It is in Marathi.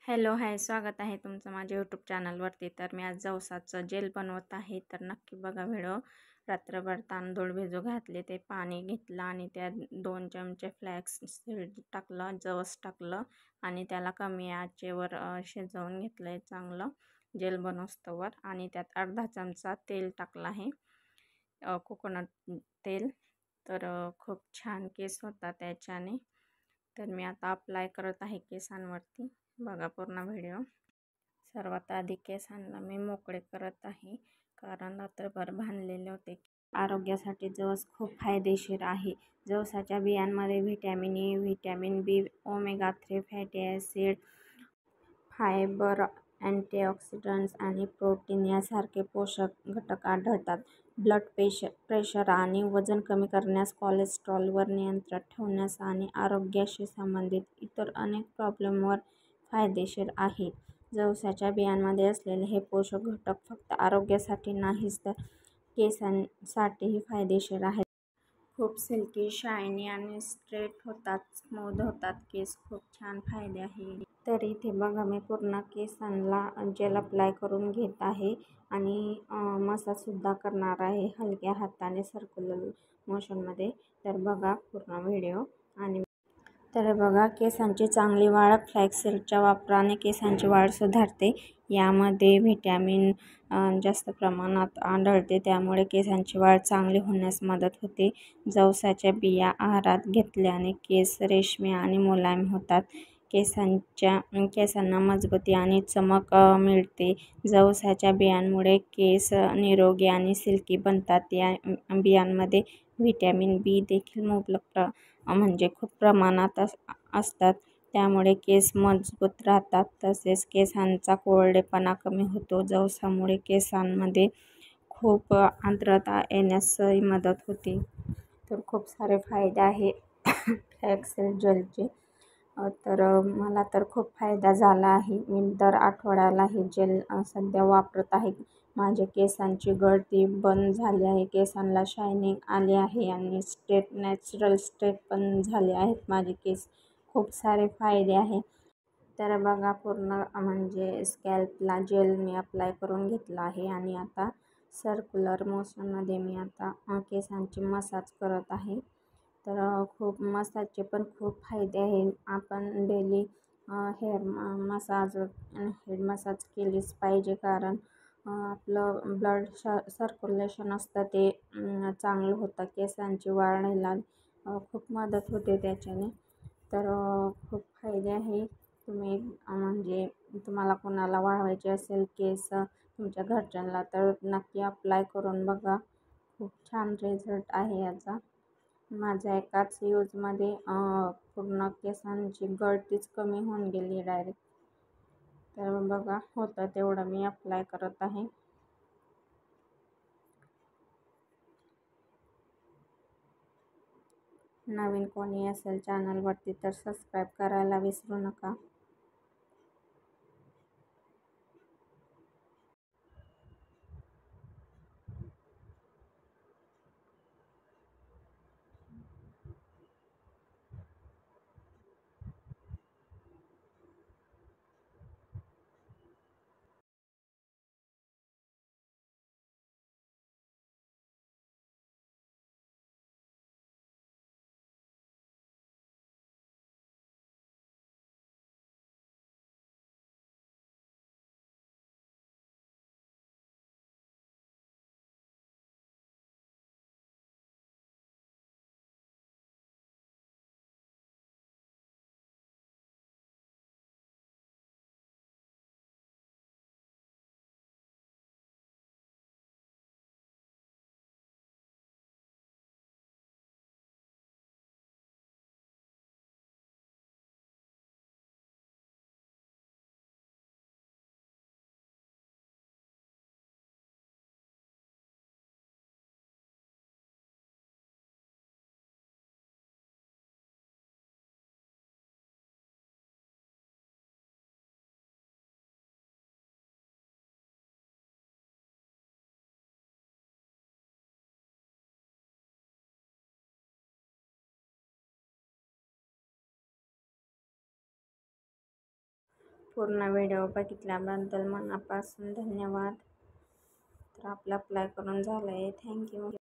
हॅलो, हाय. स्वागत आहे तुमचं माझ्या यूट्यूब चॅनलवरती. तर मी आज जवसाचं जेल बनवत आहे. तर नक्की बघा व्हिडिओ. रात्रभर तांदूळ भिजू घातले, ते पाणी घेतलं आणि त्यात 2 चमचे फ्लॅक्स सीड टाकलं, जवस टाकलं आणि त्याला कमी आचेवर शिजवून घेतलं आहे चांगलं जेल बनवस्तोवर. आणि त्यात अर्धा चमचा तेल टाकलं आहे, कोकोनट तेल. तर खूप छान केस होता त्याच्याने. तर मी आता अप्लाय करत आहे केसांवरती. बघा पूर्ण व्हिडिओ. सर्वात आधी केसांना मी मोकळे करत आहे, कारण रात्रभर बांधलेले होते. आरोग्यासाठी जवस खूप फायदेशीर आहे. जवसाच्या बियांमध्ये vitamin A, vitamin B, omega 3 fatty acid, fibre, antioxidants आणि प्रोटीन यासारखे पोषक घटक आढळतात. ब्लड प्रेशर आणि वजन कमी करण्यास, कोलेस्ट्रॉलवर नियंत्रण ठेवण्यास आणि आरोग्याशी संबंधित इतर अनेक प्रॉब्लेमवर फायदेशीर आहे. जवसाच्या बियांमध्ये असलेले हे पोषक घटक फक्त आरोग्यासाठी नाहीच तर केसांसाठीही फायदेशीर आहेत. खूप सिल्की, शायनी आणि स्ट्रेट होतात, स्मूथ होतात केस. खूप छान फायदे आहे. तर इथे बघा मी पूर्ण केसांना जेल अप्लाय करून घेत आहे आणि मसाजसुद्धा करणार आहे हलक्या हाताने सर्क्युलर मोशनमध्ये. तर बघा पूर्ण व्हिडिओ. आणि तर बघा, केसांची चांगली वाढ. फ्लॅक्ससीडच्या वापराने केसांची वाढ सुधारते. यामध्ये व्हिटॅमिन जास्त प्रमाणात आढळते, त्यामुळे केसांची वाढ चांगली होण्यास मदत होते. जवसाच्या बिया आहारात घेतल्याने केस रेशमी आणि मुलायम होतात. केसांना मजबूती आणि चमक मिळते. जवसाच्या बियांमुळे केस निरोगी आणि सिल्की बनतात. या बियांमध्ये व्हिटॅमिन बी देखील मुबलक म्हणजे खूप प्रमाणात असतात, त्यामुळे केस मजबूत राहतात. तसेच केसांचा कोरडेपणा कमी होतो. जवसामुळे केसांमध्ये खूप आर्द्रता येण्यासही मदत होते. तर खूप सारे फायदे आहे फ्लॅक्ससीड जेलचे. तर मला तर खूप फायदा झाला आहे. मी दर आठवड्याला हे जेल सध्या वापरत आहे. माझ्या केसांची गळती बंद झाली आहे, केसांना शायनिंग आली आहे आणि नॅचरल स्ट्रेट पण झाले आहेत माझे केस. खूप सारे फायदे आहे. तर बघा पूर्ण म्हणजे स्कॅल्पला जेल मी अप्लाय करून घेतला आहे आणि आता सर्क्युलर मोशनमध्ये मी आता केसांची मसाज करत आहे. तर खूप मसाजचे पण खूप फायदे आहे. आपण डेली हेड मसाज केलीच पाहिजे, कारण आपलं ब्लड सर्क्युलेशन असतं ते चांगलं होतं. केसांची वाढीला खूप मदत होते त्याच्याने. तर खूप फायदे आहे. तुम्ही म्हणजे तुम्हाला कोणाला वाढवायचे असेल केस तुमच्या घरच्यांना, तर नक्की अप्लाय करून बघा. खूप छान रिझल्ट आहे याचा. माझ्या एकाच यूजमध्ये पूर्ण केसांची गळतीच कमी होऊन गेली डायरेक्ट. तर बघा, होतं तेवढं मी अप्लाय करत आहे. नवीन कोणी असेल चॅनलवरती तर सबस्क्राईब करायला विसरू नका. पूर्ण व्हिडिओ बघितल्याबद्दल मनापासून धन्यवाद. तर आपलं अप्लाय करून झालं आहे. थँक्यू.